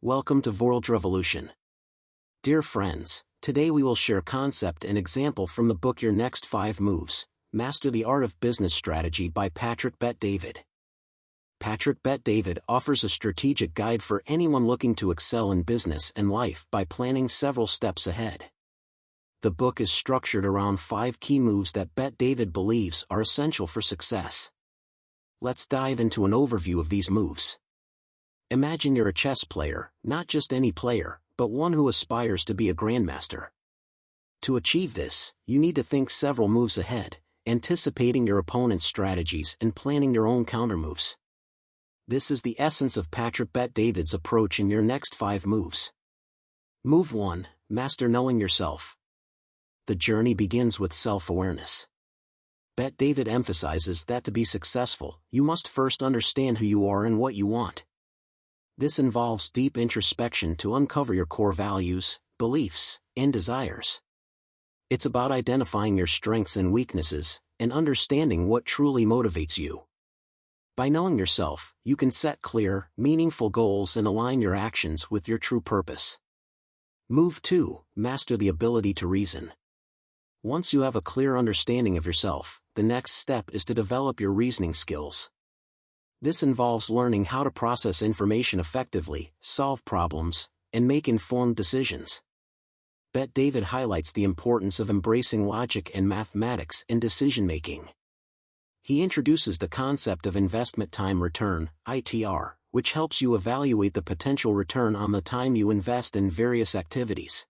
Welcome to Vorldrevolution. Dear friends, today we will share concept and example from the book Your Next 5 Moves, Master the Art of Business Strategy by Patrick Bet-David. Patrick Bet-David offers a strategic guide for anyone looking to excel in business and life by planning several steps ahead. The book is structured around 5 key moves that Bet-David believes are essential for success. Let's dive into an overview of these moves. Imagine you're a chess player, not just any player, but one who aspires to be a grandmaster. To achieve this, you need to think several moves ahead, anticipating your opponent's strategies and planning your own countermoves. This is the essence of Patrick Bet-David's approach in Your Next 5 Moves. Move 1. Master knowing yourself. The journey begins with self-awareness. Bet-David emphasizes that to be successful, you must first understand who you are and what you want. This involves deep introspection to uncover your core values, beliefs, and desires. It's about identifying your strengths and weaknesses, and understanding what truly motivates you. By knowing yourself, you can set clear, meaningful goals and align your actions with your true purpose. Move 2. Master the ability to reason. Once you have a clear understanding of yourself, the next step is to develop your reasoning skills. This involves learning how to process information effectively, solve problems, and make informed decisions. Bet-David highlights the importance of embracing logic and mathematics in decision-making. He introduces the concept of investment time return, ITR, which helps you evaluate the potential return on the time you invest in various activities.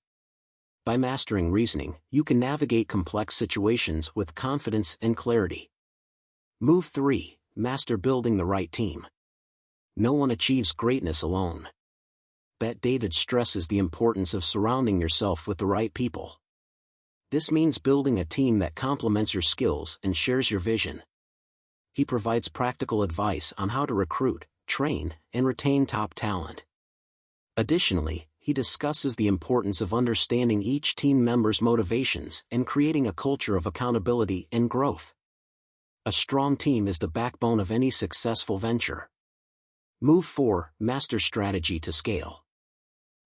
By mastering reasoning, you can navigate complex situations with confidence and clarity. Move 3. Master building the right team. No one achieves greatness alone. Bet-David stresses the importance of surrounding yourself with the right people. This means building a team that complements your skills and shares your vision. He provides practical advice on how to recruit, train, and retain top talent. Additionally, he discusses the importance of understanding each team member's motivations and creating a culture of accountability and growth. A strong team is the backbone of any successful venture. Move 4. Master strategy to scale.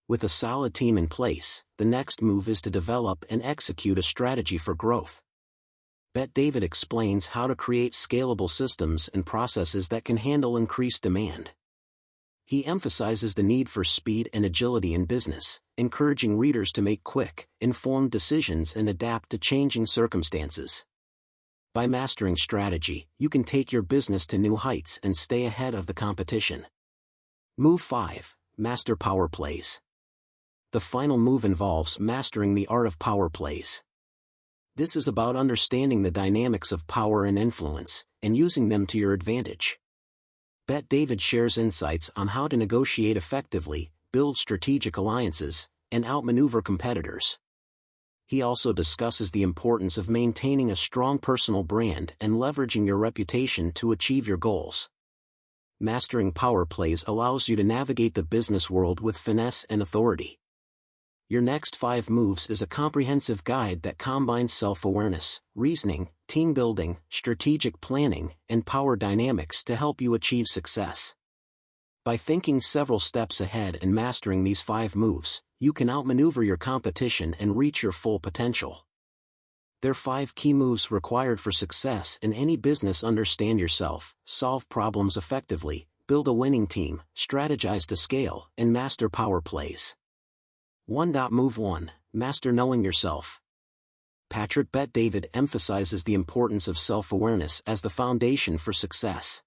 With a solid team in place, the next move is to develop and execute a strategy for growth. Bet-David explains how to create scalable systems and processes that can handle increased demand. He emphasizes the need for speed and agility in business, encouraging readers to make quick, informed decisions and adapt to changing circumstances. By mastering strategy, you can take your business to new heights and stay ahead of the competition. Move 5. Master power plays. The final move involves mastering the art of power plays. This is about understanding the dynamics of power and influence, and using them to your advantage. Bet-David shares insights on how to negotiate effectively, build strategic alliances, and outmaneuver competitors. He also discusses the importance of maintaining a strong personal brand and leveraging your reputation to achieve your goals. Mastering power plays allows you to navigate the business world with finesse and authority. Your Next 5 Moves is a comprehensive guide that combines self-awareness, reasoning, team building, strategic planning, and power dynamics to help you achieve success. By thinking several steps ahead and mastering these 5 moves, you can outmaneuver your competition and reach your full potential. There are 5 key moves required for success in any business. Understand yourself, solve problems effectively, build a winning team, strategize to scale, and master power plays. 1. Move 1. Master knowing yourself. Patrick Bet-David emphasizes the importance of self-awareness as the foundation for success.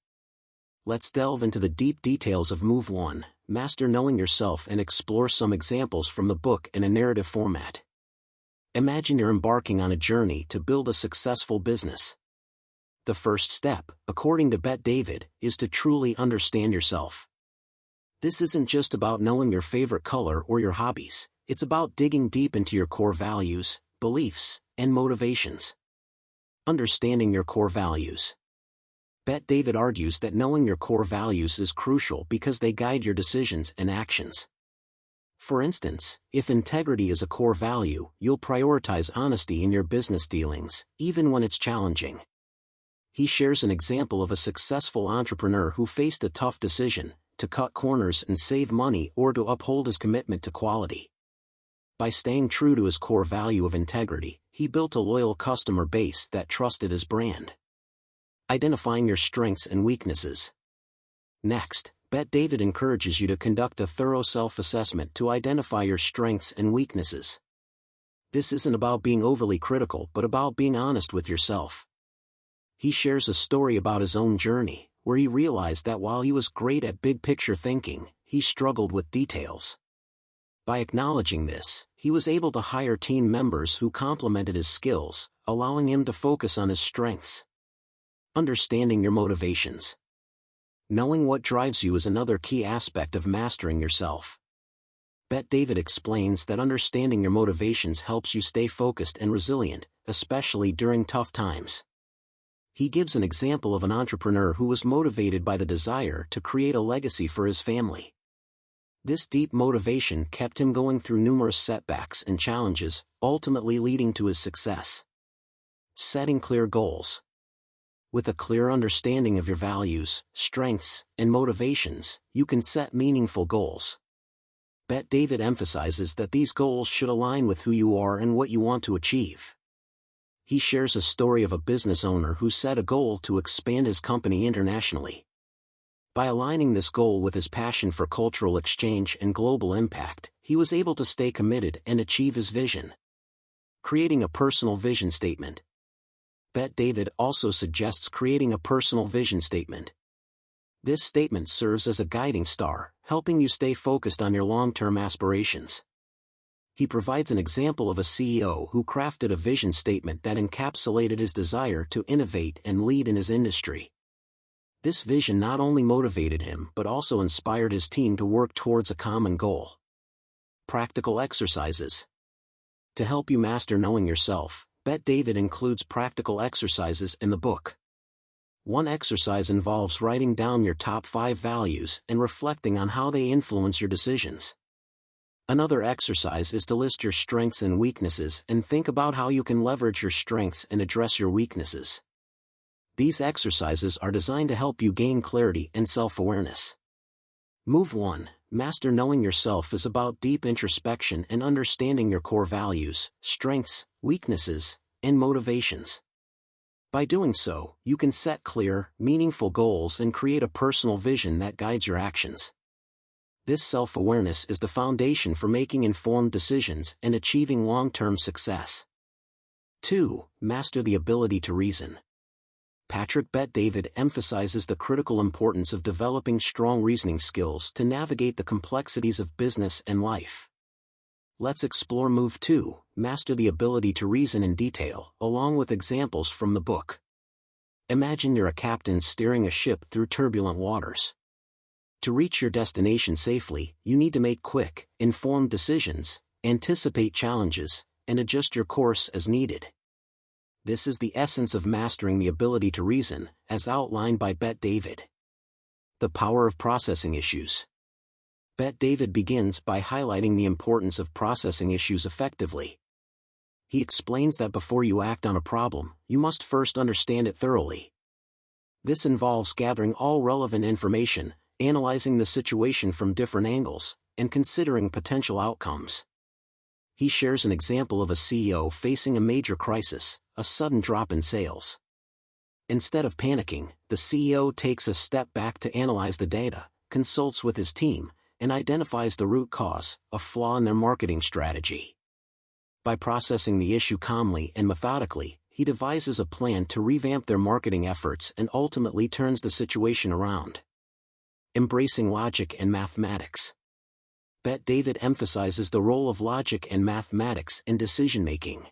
Let's delve into the deep details of Move 1, Master knowing yourself, and explore some examples from the book in a narrative format. Imagine you're embarking on a journey to build a successful business. The first step, according to Bet-David, is to truly understand yourself. This isn't just about knowing your favorite color or your hobbies, it's about digging deep into your core values, beliefs, and motivations. Understanding your core values. Bet-David argues that knowing your core values is crucial because they guide your decisions and actions. For instance, if integrity is a core value, you'll prioritize honesty in your business dealings, even when it's challenging. He shares an example of a successful entrepreneur who faced a tough decision, to cut corners and save money, or to uphold his commitment to quality. By staying true to his core value of integrity, he built a loyal customer base that trusted his brand. Identifying your strengths and weaknesses. Next, Bet David encourages you to conduct a thorough self-assessment to identify your strengths and weaknesses. This isn't about being overly critical but about being honest with yourself. He shares a story about his own journey, where he realized that while he was great at big-picture thinking, he struggled with details. By acknowledging this, he was able to hire team members who complemented his skills, allowing him to focus on his strengths. Understanding your motivations. Knowing what drives you is another key aspect of mastering yourself. Bet David explains that understanding your motivations helps you stay focused and resilient, especially during tough times. He gives an example of an entrepreneur who was motivated by the desire to create a legacy for his family. This deep motivation kept him going through numerous setbacks and challenges, ultimately leading to his success. Setting clear goals. With a clear understanding of your values, strengths, and motivations, you can set meaningful goals. Bet David emphasizes that these goals should align with who you are and what you want to achieve. He shares a story of a business owner who set a goal to expand his company internationally. By aligning this goal with his passion for cultural exchange and global impact, he was able to stay committed and achieve his vision. Creating a personal vision statement. Bet David also suggests creating a personal vision statement. This statement serves as a guiding star, helping you stay focused on your long-term aspirations. He provides an example of a CEO who crafted a vision statement that encapsulated his desire to innovate and lead in his industry. This vision not only motivated him but also inspired his team to work towards a common goal. Practical exercises. To help you master knowing yourself, Bet David includes practical exercises in the book. One exercise involves writing down your top 5 values and reflecting on how they influence your decisions. Another exercise is to list your strengths and weaknesses and think about how you can leverage your strengths and address your weaknesses. These exercises are designed to help you gain clarity and self-awareness. Move 1. Master knowing yourself is about deep introspection and understanding your core values, strengths, weaknesses, and motivations. By doing so, you can set clear, meaningful goals and create a personal vision that guides your actions. This self-awareness is the foundation for making informed decisions and achieving long-term success. 2. Master the ability to reason. Bet David emphasizes the critical importance of developing strong reasoning skills to navigate the complexities of business and life. Let's explore Move 2, Master the ability to reason in detail, along with examples from the book. Imagine you're a captain steering a ship through turbulent waters. To reach your destination safely, you need to make quick, informed decisions, anticipate challenges, and adjust your course as needed. This is the essence of mastering the ability to reason, as outlined by Bet David. The power of processing issues. Bet David begins by highlighting the importance of processing issues effectively. He explains that before you act on a problem, you must first understand it thoroughly. This involves gathering all relevant information, analyzing the situation from different angles, and considering potential outcomes. He shares an example of a CEO facing a major crisis, a sudden drop in sales. Instead of panicking, the CEO takes a step back to analyze the data, consults with his team, and identifies the root cause, a flaw in their marketing strategy. By processing the issue calmly and methodically, he devises a plan to revamp their marketing efforts and ultimately turns the situation around. Embracing logic and mathematics. Bet David emphasizes the role of logic and mathematics in decision-making.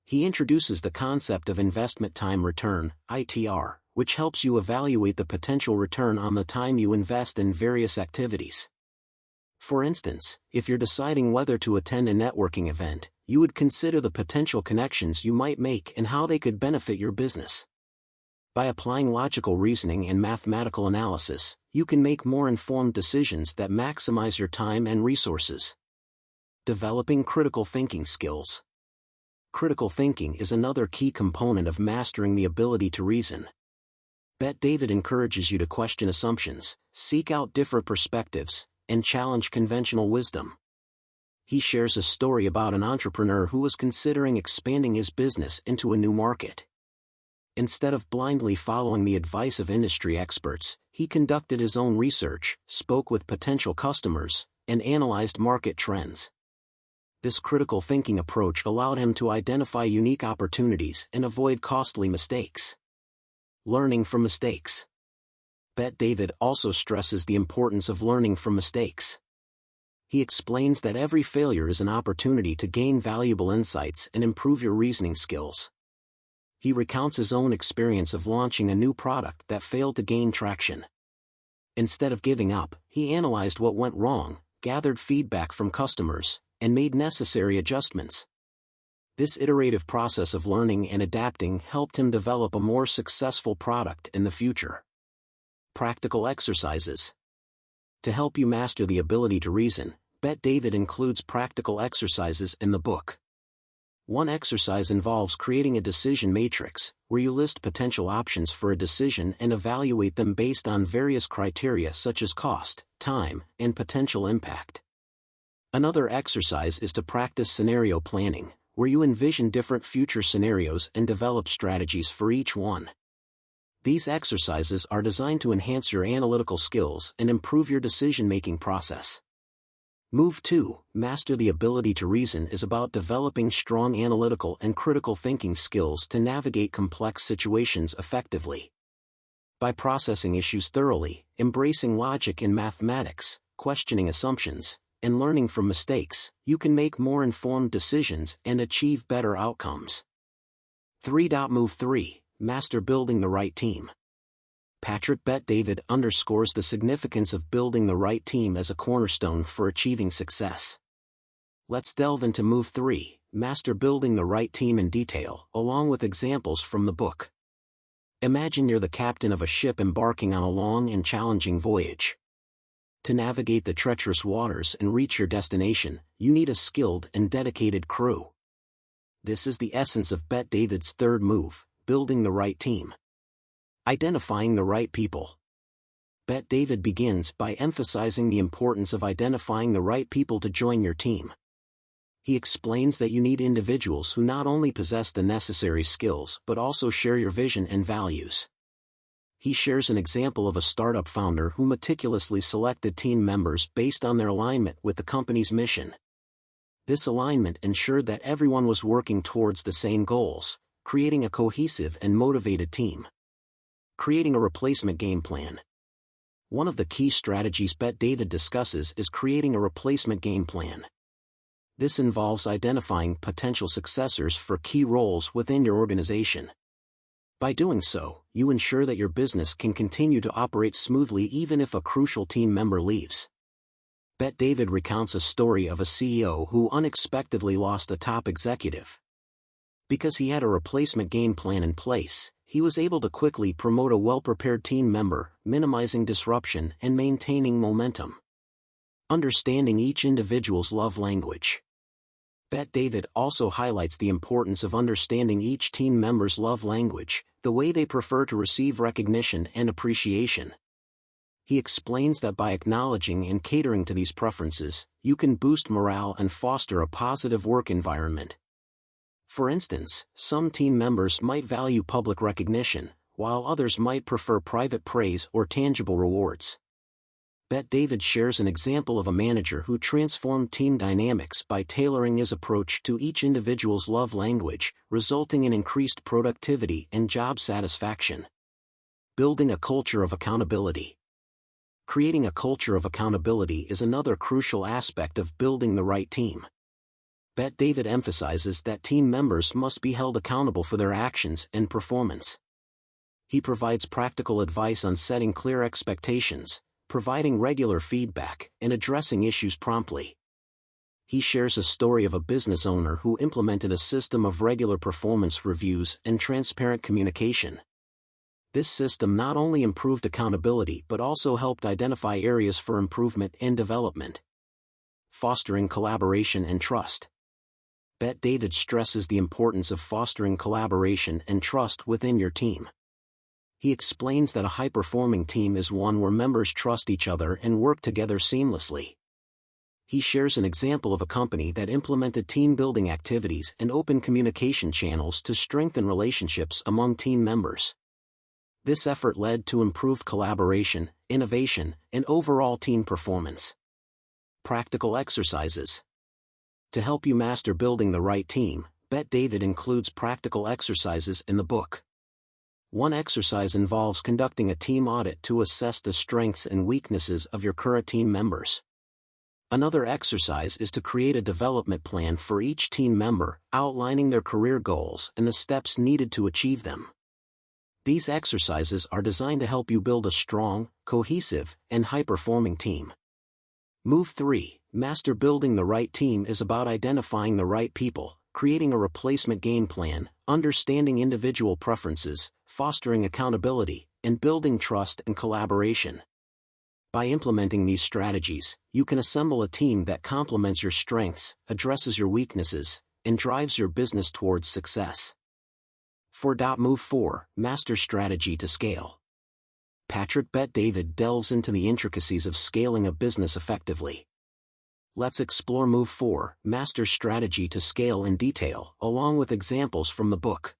He introduces the concept of investment time return, ITR, which helps you evaluate the potential return on the time you invest in various activities. For instance, if you're deciding whether to attend a networking event, you would consider the potential connections you might make and how they could benefit your business. By applying logical reasoning and mathematical analysis, you can make more informed decisions that maximize your time and resources. Developing critical thinking skills. Critical thinking is another key component of mastering the ability to reason. Bet David encourages you to question assumptions, seek out different perspectives, and challenge conventional wisdom. He shares a story about an entrepreneur who was considering expanding his business into a new market. Instead of blindly following the advice of industry experts, he conducted his own research, spoke with potential customers, and analyzed market trends. This critical thinking approach allowed him to identify unique opportunities and avoid costly mistakes. Learning from mistakes. Bet David also stresses the importance of learning from mistakes. He explains that every failure is an opportunity to gain valuable insights and improve your reasoning skills. He recounts his own experience of launching a new product that failed to gain traction. Instead of giving up, he analyzed what went wrong, gathered feedback from customers, and made necessary adjustments. This iterative process of learning and adapting helped him develop a more successful product in the future. Practical exercises. To help you master the ability to reason, Bet David includes practical exercises in the book. One exercise involves creating a decision matrix, where you list potential options for a decision and evaluate them based on various criteria such as cost, time, and potential impact. Another exercise is to practice scenario planning, where you envision different future scenarios and develop strategies for each one. These exercises are designed to enhance your analytical skills and improve your decision-making process. Move 2, Master the Ability to Reason is about developing strong analytical and critical thinking skills to navigate complex situations effectively. By processing issues thoroughly, embracing logic in mathematics, questioning assumptions, and learning from mistakes, you can make more informed decisions and achieve better outcomes. 3. Move 3, Master Building the Right Team. Patrick Bet David underscores the significance of building the right team as a cornerstone for achieving success. Let's delve into Move 3, Master Building the Right Team in detail, along with examples from the book. Imagine you're the captain of a ship embarking on a long and challenging voyage. To navigate the treacherous waters and reach your destination, you need a skilled and dedicated crew. This is the essence of Bet David's third move, building the right team. Identifying the right people. Bet David begins by emphasizing the importance of identifying the right people to join your team. He explains that you need individuals who not only possess the necessary skills but also share your vision and values. He shares an example of a startup founder who meticulously selected team members based on their alignment with the company's mission. This alignment ensured that everyone was working towards the same goals, creating a cohesive and motivated team. Creating a replacement game plan. One of the key strategies Bet David discusses is creating a replacement game plan. This involves identifying potential successors for key roles within your organization. By doing so, you ensure that your business can continue to operate smoothly even if a crucial team member leaves. Bet David recounts a story of a CEO who unexpectedly lost a top executive. Because he had a replacement game plan in place, he was able to quickly promote a well-prepared team member, minimizing disruption and maintaining momentum. Understanding each individual's love language. Bet David also highlights the importance of understanding each team member's love language, the way they prefer to receive recognition and appreciation. He explains that by acknowledging and catering to these preferences, you can boost morale and foster a positive work environment. For instance, some team members might value public recognition, while others might prefer private praise or tangible rewards. Bet David shares an example of a manager who transformed team dynamics by tailoring his approach to each individual's love language, resulting in increased productivity and job satisfaction. Building a culture of accountability. Creating a culture of accountability is another crucial aspect of building the right team. Bet David emphasizes that team members must be held accountable for their actions and performance. He provides practical advice on setting clear expectations, providing regular feedback, and addressing issues promptly. He shares a story of a business owner who implemented a system of regular performance reviews and transparent communication. This system not only improved accountability but also helped identify areas for improvement and development. Fostering collaboration and trust. Bet David stresses the importance of fostering collaboration and trust within your team. He explains that a high-performing team is one where members trust each other and work together seamlessly. He shares an example of a company that implemented team-building activities and open communication channels to strengthen relationships among team members. This effort led to improved collaboration, innovation, and overall team performance. Practical exercises. To help you master building the right team, Bet David includes practical exercises in the book. One exercise involves conducting a team audit to assess the strengths and weaknesses of your current team members. Another exercise is to create a development plan for each team member, outlining their career goals and the steps needed to achieve them. These exercises are designed to help you build a strong, cohesive, and high-performing team. Move 3. Master building the right team is about identifying the right people, creating a replacement game plan, understanding individual preferences, fostering accountability, and building trust and collaboration. By implementing these strategies, you can assemble a team that complements your strengths, addresses your weaknesses, and drives your business towards success. Move 4. Master strategy to scale. Patrick Bet David delves into the intricacies of scaling a business effectively. Let's explore Move 4, Master strategy to scale in detail, along with examples from the book.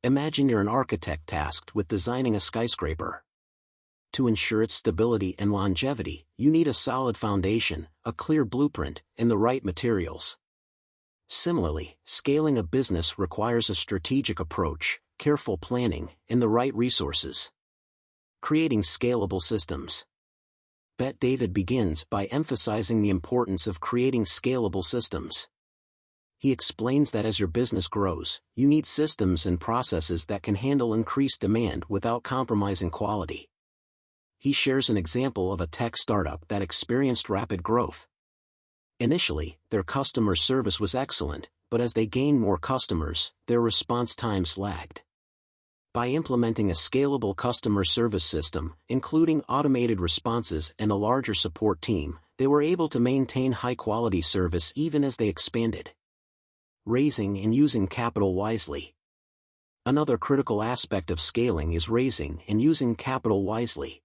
Imagine you're an architect tasked with designing a skyscraper. To ensure its stability and longevity, you need a solid foundation, a clear blueprint, and the right materials. Similarly, scaling a business requires a strategic approach, careful planning, and the right resources. Creating scalable systems. Bet David begins by emphasizing the importance of creating scalable systems. He explains that as your business grows, you need systems and processes that can handle increased demand without compromising quality. He shares an example of a tech startup that experienced rapid growth. Initially, their customer service was excellent, but as they gained more customers, their response times lagged. By implementing a scalable customer service system, including automated responses and a larger support team, they were able to maintain high-quality service even as they expanded. Raising and using capital wisely. Another critical aspect of scaling is raising and using capital wisely.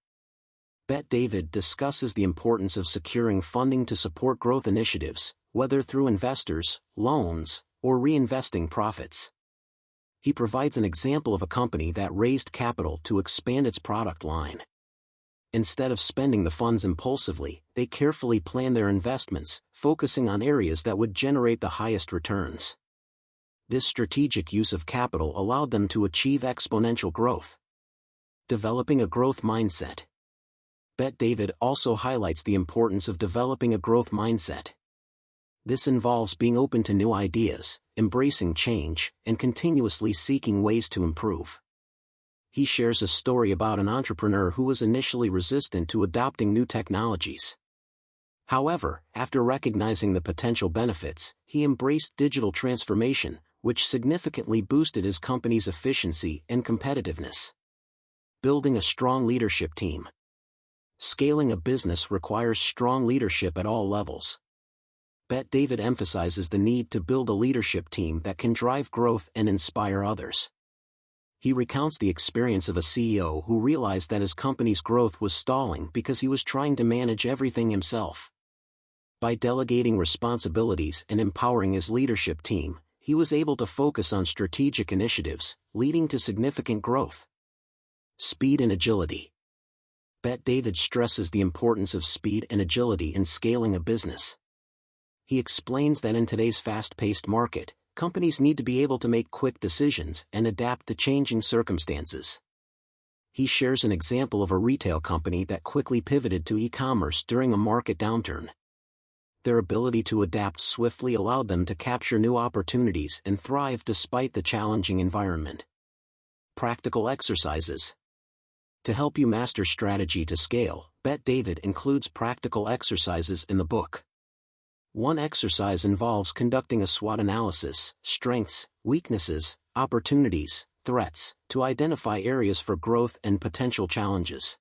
Bet David discusses the importance of securing funding to support growth initiatives, whether through investors, loans, or reinvesting profits. He provides an example of a company that raised capital to expand its product line. Instead of spending the funds impulsively, they carefully planned their investments, focusing on areas that would generate the highest returns. This strategic use of capital allowed them to achieve exponential growth. Developing a growth mindset. Bet David also highlights the importance of developing a growth mindset. This involves being open to new ideas, embracing change, and continuously seeking ways to improve. He shares a story about an entrepreneur who was initially resistant to adopting new technologies. However, after recognizing the potential benefits, he embraced digital transformation, which significantly boosted his company's efficiency and competitiveness. Building a strong leadership team. Scaling a business requires strong leadership at all levels. Bet David emphasizes the need to build a leadership team that can drive growth and inspire others. He recounts the experience of a CEO who realized that his company's growth was stalling because he was trying to manage everything himself. By delegating responsibilities and empowering his leadership team, he was able to focus on strategic initiatives, leading to significant growth. Speed and agility. Bet David stresses the importance of speed and agility in scaling a business. He explains that in today's fast-paced market, companies need to be able to make quick decisions and adapt to changing circumstances. He shares an example of a retail company that quickly pivoted to e-commerce during a market downturn. Their ability to adapt swiftly allowed them to capture new opportunities and thrive despite the challenging environment. Practical exercises. To help you master strategy to scale, Bet David includes practical exercises in the book. One exercise involves conducting a SWOT analysis, strengths, weaknesses, opportunities, threats, to identify areas for growth and potential challenges.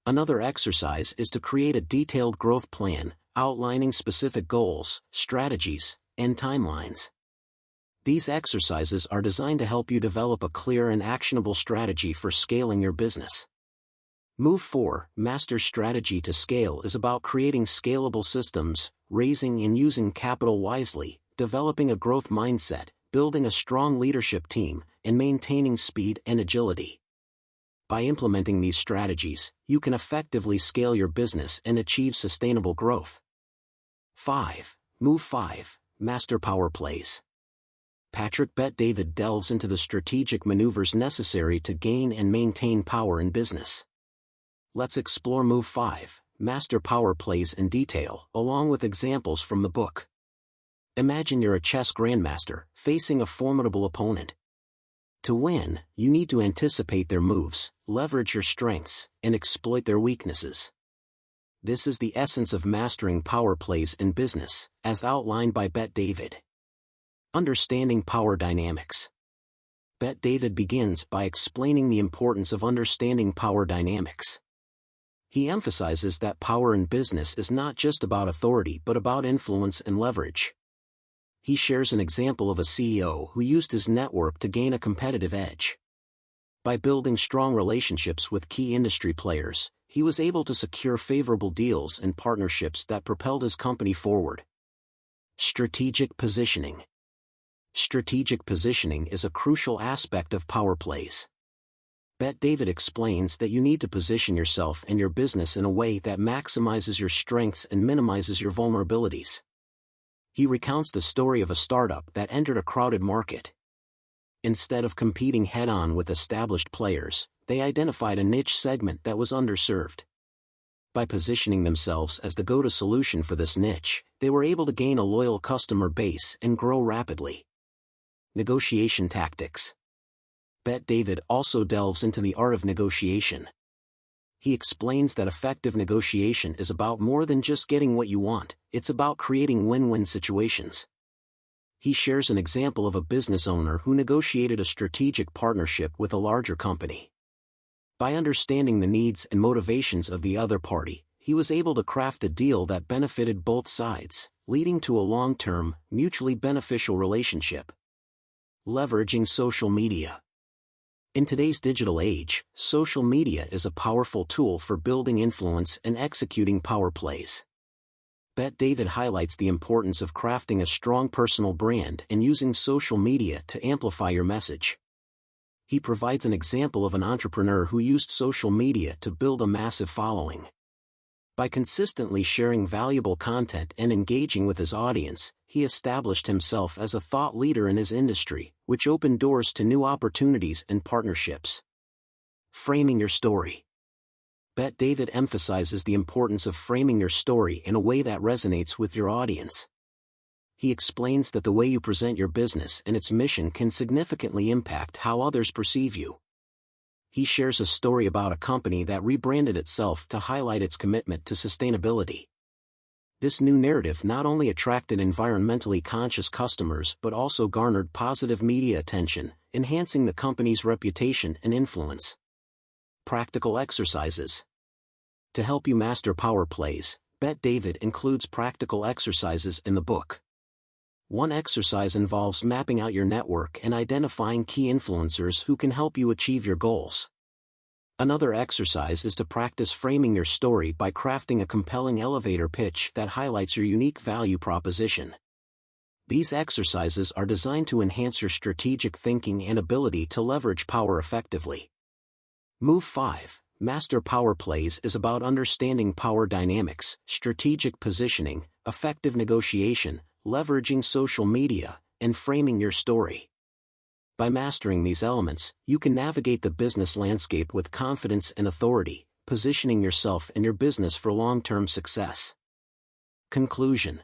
Another exercise is to create a detailed growth plan, outlining specific goals, strategies, and timelines. These exercises are designed to help you develop a clear and actionable strategy for scaling your business. Move 4, Master Strategy to Scale is about creating scalable systems, raising and using capital wisely, developing a growth mindset, building a strong leadership team, and maintaining speed and agility. By implementing these strategies, you can effectively scale your business and achieve sustainable growth. 5. Move 5, Master Power Plays. Patrick Bet-David delves into the strategic maneuvers necessary to gain and maintain power in business. Let's explore Move 5, Master Power Plays in detail, along with examples from the book. Imagine you're a chess grandmaster, facing a formidable opponent. To win, you need to anticipate their moves, leverage your strengths, and exploit their weaknesses. This is the essence of mastering power plays in business, as outlined by Bet-David. Understanding power dynamics. Bet-David begins by explaining the importance of understanding power dynamics. He emphasizes that power in business is not just about authority but about influence and leverage. He shares an example of a CEO who used his network to gain a competitive edge. By building strong relationships with key industry players, he was able to secure favorable deals and partnerships that propelled his company forward. Strategic positioning. Strategic positioning is a crucial aspect of power plays. Bet-David explains that you need to position yourself and your business in a way that maximizes your strengths and minimizes your vulnerabilities. He recounts the story of a startup that entered a crowded market. Instead of competing head-on with established players, they identified a niche segment that was underserved. By positioning themselves as the go-to solution for this niche, they were able to gain a loyal customer base and grow rapidly. Negotiation tactics. Bet-David also delves into the art of negotiation. He explains that effective negotiation is about more than just getting what you want, it's about creating win-win situations. He shares an example of a business owner who negotiated a strategic partnership with a larger company. By understanding the needs and motivations of the other party, he was able to craft a deal that benefited both sides, leading to a long-term, mutually beneficial relationship. Leveraging social media. In today's digital age, social media is a powerful tool for building influence and executing power plays. Bet-David highlights the importance of crafting a strong personal brand and using social media to amplify your message. He provides an example of an entrepreneur who used social media to build a massive following. By consistently sharing valuable content and engaging with his audience, he established himself as a thought leader in his industry, which opened doors to new opportunities and partnerships. Framing your story. Bet-David emphasizes the importance of framing your story in a way that resonates with your audience. He explains that the way you present your business and its mission can significantly impact how others perceive you. He shares a story about a company that rebranded itself to highlight its commitment to sustainability. This new narrative not only attracted environmentally conscious customers but also garnered positive media attention, enhancing the company's reputation and influence. Practical exercises. To help you master power plays, Bet-David includes practical exercises in the book. One exercise involves mapping out your network and identifying key influencers who can help you achieve your goals. Another exercise is to practice framing your story by crafting a compelling elevator pitch that highlights your unique value proposition. These exercises are designed to enhance your strategic thinking and ability to leverage power effectively. Move 5, Master Power Plays is about understanding power dynamics, strategic positioning, effective negotiation, leveraging social media, and framing your story. By mastering these elements, you can navigate the business landscape with confidence and authority, positioning yourself and your business for long-term success. Conclusion.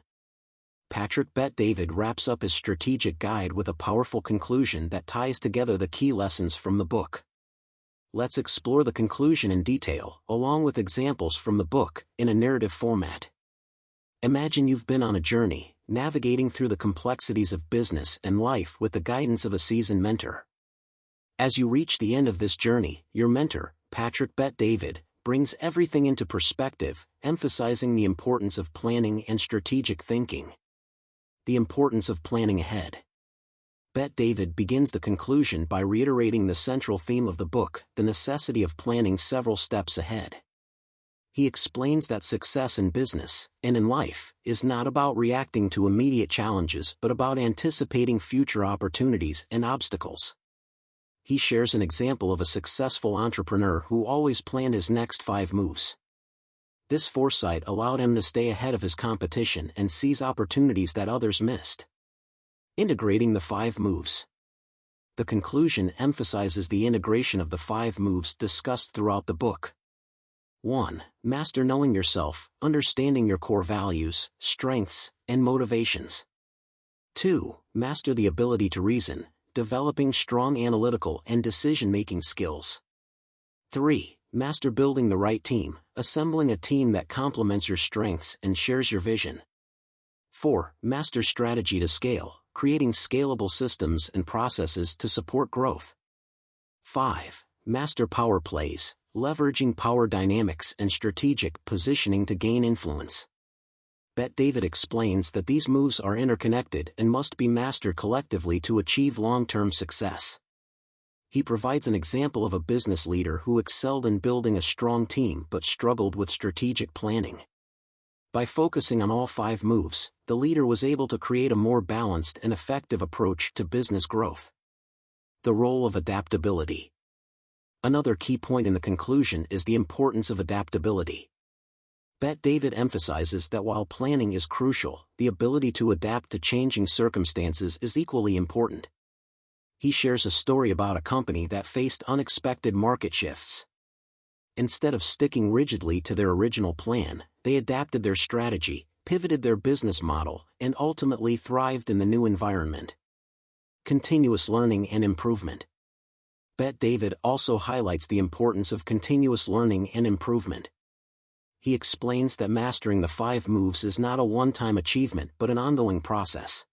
Patrick Bet-David wraps up his strategic guide with a powerful conclusion that ties together the key lessons from the book. Let's explore the conclusion in detail, along with examples from the book, in a narrative format. Imagine you've been on a journey, navigating through the complexities of business and life with the guidance of a seasoned mentor. As you reach the end of this journey, your mentor, Patrick Bet-David, brings everything into perspective, emphasizing the importance of planning and strategic thinking. The importance of planning ahead. Bet David begins the conclusion by reiterating the central theme of the book, the necessity of planning several steps ahead. He explains that success in business, and in life, is not about reacting to immediate challenges but about anticipating future opportunities and obstacles. He shares an example of a successful entrepreneur who always planned his next 5 moves. This foresight allowed him to stay ahead of his competition and seize opportunities that others missed. Integrating the 5 moves. The conclusion emphasizes the integration of the 5 moves discussed throughout the book. 1. Master knowing yourself, understanding your core values, strengths, and motivations. 2. Master the ability to reason, developing strong analytical and decision-making skills. 3. Master building the right team, assembling a team that complements your strengths and shares your vision. 4. Master strategy to scale, creating scalable systems and processes to support growth. 5. Master power plays, leveraging power dynamics and strategic positioning to gain influence. Bet David explains that these moves are interconnected and must be mastered collectively to achieve long-term success. He provides an example of a business leader who excelled in building a strong team but struggled with strategic planning. By focusing on all 5 moves, the leader was able to create a more balanced and effective approach to business growth. The role of adaptability. Another key point in the conclusion is the importance of adaptability. Bet David emphasizes that while planning is crucial, the ability to adapt to changing circumstances is equally important. He shares a story about a company that faced unexpected market shifts. Instead of sticking rigidly to their original plan, they adapted their strategy, pivoted their business model, and ultimately thrived in the new environment. Continuous learning and improvement. Bet David also highlights the importance of continuous learning and improvement. He explains that mastering the 5 moves is not a one-time achievement but an ongoing process.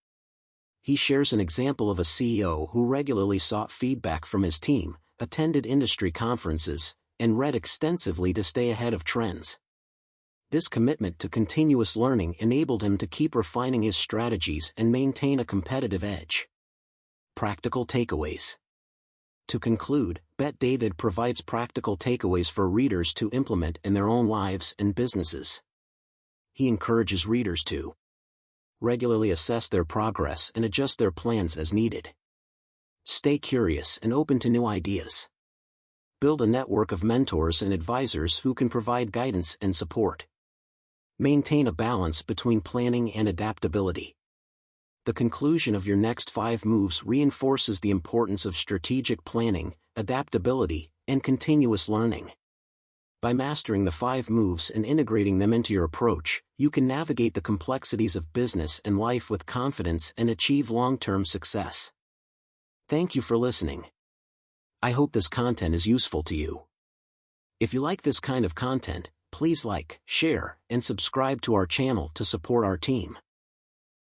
He shares an example of a CEO who regularly sought feedback from his team, attended industry conferences, and read extensively to stay ahead of trends. This commitment to continuous learning enabled him to keep refining his strategies and maintain a competitive edge. Practical takeaways. To conclude, Bet David provides practical takeaways for readers to implement in their own lives and businesses. He encourages readers to regularly assess their progress and adjust their plans as needed. Stay curious and open to new ideas. Build a network of mentors and advisors who can provide guidance and support. Maintain a balance between planning and adaptability. The conclusion of your next 5 moves reinforces the importance of strategic planning, adaptability, and continuous learning. By mastering the 5 moves and integrating them into your approach, you can navigate the complexities of business and life with confidence and achieve long-term success. Thank you for listening. I hope this content is useful to you. If you like this kind of content, please like, share, and subscribe to our channel to support our team.